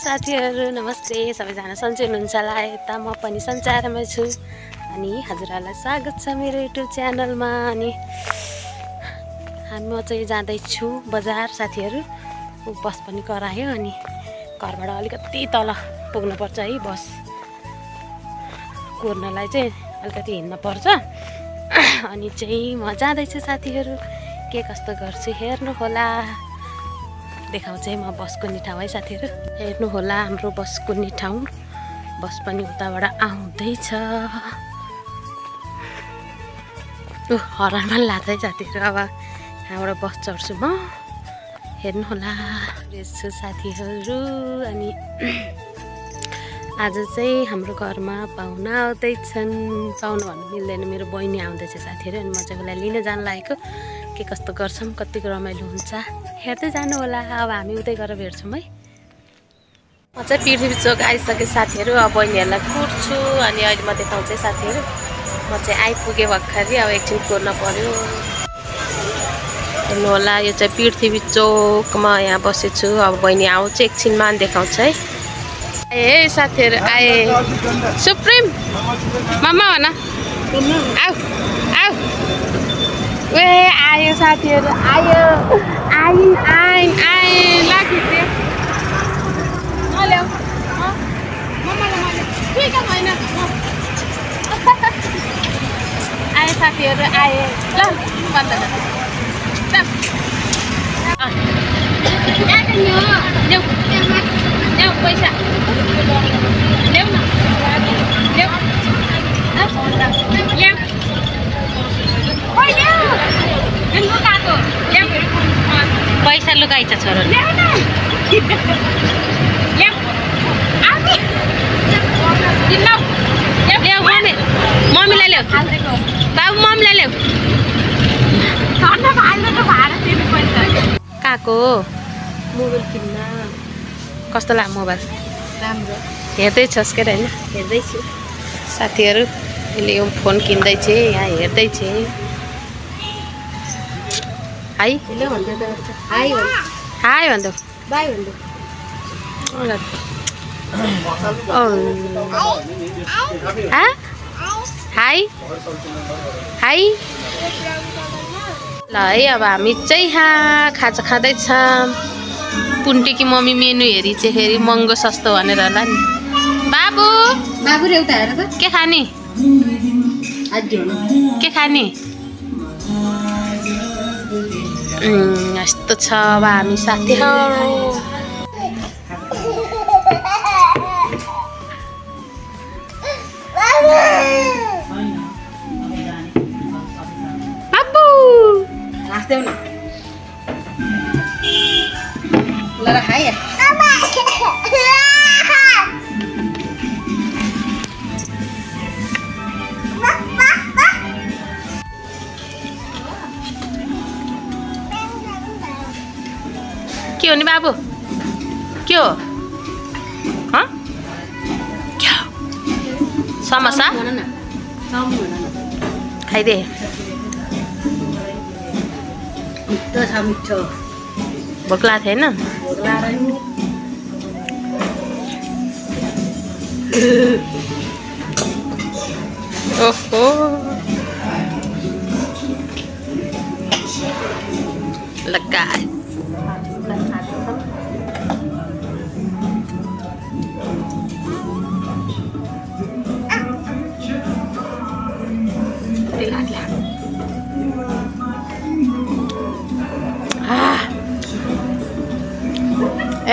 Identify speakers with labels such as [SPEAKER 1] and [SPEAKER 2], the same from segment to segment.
[SPEAKER 1] साथीहरु नमस्ते सबैजना सन्चै हुनुहुन्छ होला यता म पनि सञ्चारमा छु अनि हजुरहरुलाई स्वागत छ मेरो युट्युब च्यानलमा अनि म चाहिँ जाँदै छु बजार साथीहरु बस पनि करायो अनि घरबाट अलिकति तल पुग्नु पर्छ है बस कुर्नलाई चाहिँ अलिकति हिँड्न पर्छ अनि चाहिँ म जाँदै छु साथीहरु के कस्तो गर्छु हेर्नु होला देखाउँछ म बसको नि ठाउँ है साथीहरु हेर्नु होला हाम्रो बसको नि ठाउँ बस पनि उताबाट आउँदैछ हरान मन लाग्छ है साथीहरु अब यहाँबाट बस चढ्छु म हेर्नु होला रेछु साथीहरु अनि आज चाहिँ हाम्रो घरमा पाहुना आउँदैछन् पाहुना भन्नु मिल्दैन मेरो बहिनी आउँदैछ साथीहरु अनि म चाहिँ उसलाई लिन जान लागेको के कस्तो गर्छौं कतिको रमाइलो हुन्छ हेर्दै जानु होला अब हामी उतै गएर भेट्छौं है म चाहिँ पृथ्वी चोक आइसके साथीहरु अब बहिनीहरुलाई कुर्छु अनि अहिले म देखाउँछु साथीहरु म चाहिँ आइपुगे भर्खरै अब एकछिन कुर्न पर्यो हेर्नु होला यो चाहिँ पृथ्वी चोकमा यहाँ बसेछु अब बहिनी आउँछ एकछिनमा देखाउँछ है ए साथीहरु आए सुप्रिम मम्मा भन आउ आउ वे आयो साथीहरु आयो आइन लागिथे नल्याउ मम्माले ठीक छैन आए साथीहरु आए ल बन्द ल्याउ पैसा ल्याउ न पैसा लुकाइछ छोरो मम्मीलाई ल्याउ बाबु मम्मीलाई ल्याउ काको मोबाइल किन्न कस्तो लाग्यो मोबाइल राम्रो हेर्दैछस् के हैन हेर्दैछु साथीहरु यसले यो फोन किन्दैछ यहाँ हेर्दैछ हाई हेलो भन्दै त हाई हाई भन्दै बाइ भन्दै हाई हाई ल है अब हामी चाहिँ यहाँ खाजा खाँदैछौँ पुन्टेकी मम्मी मेनु हेरी चाहिँ हेरी महँगो सस्तो भनेर होला नि बाबु बाबु रे उता हेर त के खाने के खाने यस्तो छ अब हामी साथीहरु बाबु हाँस्देऊ न ल र खाइ के हो नि बाबु के हो समोसा खाइदे मिठो छ मिठो भोक लाग्छ हैन ओहो लगा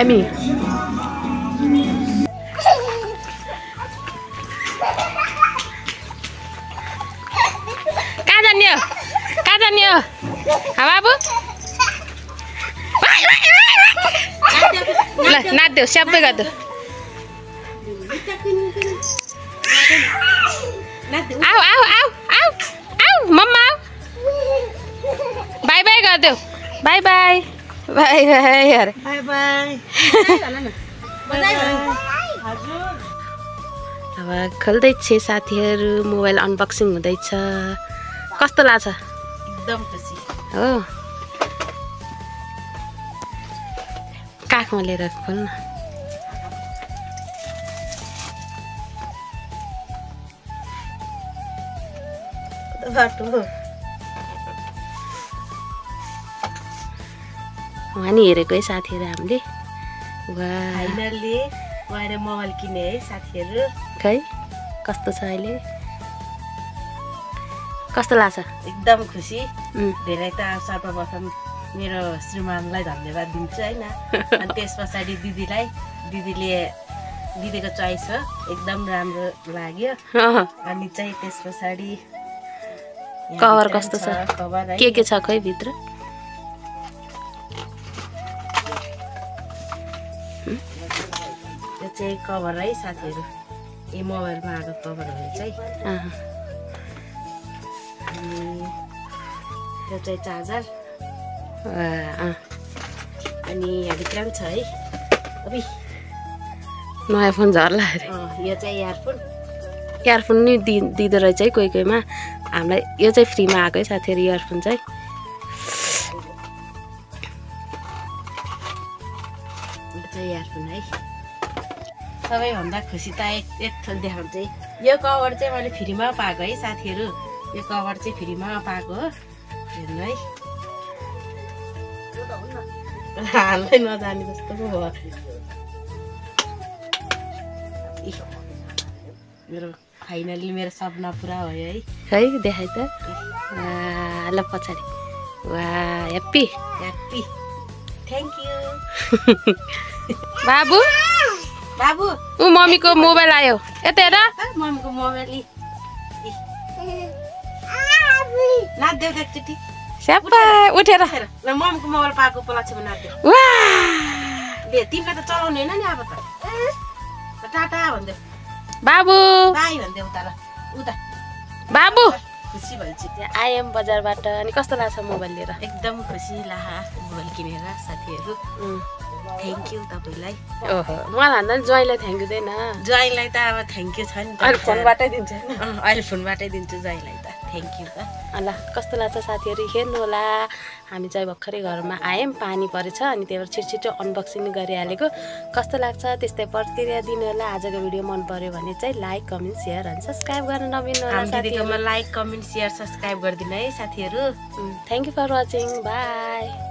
[SPEAKER 1] Emmy कहाँ जाने हो बाबु ल नाच्देऊ स्याप्पै गर्देऊ आऊ आऊ आऊ आऊ आऊ मम्मा आऊ बाई बाई गर्देऊ बाई बाई बाई बाई अरे बाई बाई अब खोल्दैछ साथीहरु मोबाइल अनबक्सिङ हुँदैछ कस्तो लाग्छ एकदम खुसी हो काखमा लिएर खोल्न
[SPEAKER 2] बाटो
[SPEAKER 1] उहाँ नि हेरेको है साथीहरू हामीले वाह
[SPEAKER 2] फाइनल्ली गएर मोबाइल किने है साथीहरू
[SPEAKER 1] खै कस्तो छ अहिले कस्तो लाग्छ
[SPEAKER 2] एकदम खुसी धेरै त सर्वप्रथम मेरो श्रीमानलाई धन्यवाद दिन्छु हैन अनि त्यस पछाडि दिदीको चोइस हो एकदम राम्रो लाग्यो अनि चाहिँ त्यस पछाडि
[SPEAKER 1] कभर कस्तो छ
[SPEAKER 2] कभर
[SPEAKER 1] के छ खै भित्र
[SPEAKER 2] यो चाहिँ कभर है साथीहरू यो मोबाइलमा आएको कभरहरू चाहिँ अनि यो चाहिँ चार्जर अनि यहाँभित्र पनि छ है अबि
[SPEAKER 1] नयाँ फोन झर्ला अरे
[SPEAKER 2] यो चाहिँ
[SPEAKER 1] इयरफोन नि दिँदो रहेछ है कोही कोहीमा हामीलाई यो चाहिँ फ्रीमा आएको है साथीहरू इयरफोन चाहिँ
[SPEAKER 2] इयरफोन है सबैभन्दा खुसी त एक थोक देखाउँछु चाहिँ यो कभर चाहिँ मैले फ्रीमा पाएको है साथीहरू यो कभर चाहिँ फ्रीमा पाएको हो हेर्नु है हाल्दै नजाने जस्तो पो भयो मेरो फाइनली मेरो सपना पुरा भयो
[SPEAKER 1] है देखाइ त ल पछाडि वाह ह्याप्पी
[SPEAKER 2] थ्याङ्क यू
[SPEAKER 1] बाबु
[SPEAKER 2] बाबु
[SPEAKER 1] ऊ मम्मीको मोबाइल आयो यता हेर
[SPEAKER 2] मम्मीको मोबाइल नाच्देऊ एकचोटि
[SPEAKER 1] स्याप्पा उठेर
[SPEAKER 2] ल मम्मीको मोबाइल पाएको उपलक्ष्यमा नाच्देऊ ले तिमीलाई त चलाउने होइन नि अब त टाटा भन्देऊ
[SPEAKER 1] बाबु
[SPEAKER 2] बाई भन्देऊ उता
[SPEAKER 1] बाबु
[SPEAKER 2] खुसी भइन्छ
[SPEAKER 1] आएम बजारबाट अनि कस्तो लाग्छ मोबाइल लिएर
[SPEAKER 2] एकदम खुसी लाहा मोबाइल किनेर साथीहरू थ्याङ्क यू तपाईँलाई
[SPEAKER 1] ओहो मलाई भन्दा नि ज्वाइँलाई थ्याङ्क यू दिएन
[SPEAKER 2] ज्वाइँलाई त अब थ्याङ्क यू छ नि
[SPEAKER 1] अहिले फोनबाटै दिन्छ
[SPEAKER 2] अहिले फोनबाटै दिन्छु ज्वाइँलाई त थ्याङ्क यू त
[SPEAKER 1] ल कस्तो लाग्छ साथीहरू हेर्नु होला हामी चाहिँ भर्खरै घरमा आयौँ पानी परेछ अनि त्यही भएर छिटो अनबक्सिङ गरिहालेको कस्तो लाग्छ त्यस्तै प्रतिक्रिया दिनु होला आजको भिडियो मन पर्यो भने चाहिँ लाइक कमेन्ट सेयर अनि सब्सक्राइब गर्न नबिर्नु होला
[SPEAKER 2] साथीहरुमा लाइक कमेन्ट सेयर सब्सक्राइब गरिदिनु है साथीहरू
[SPEAKER 1] thank you for watching by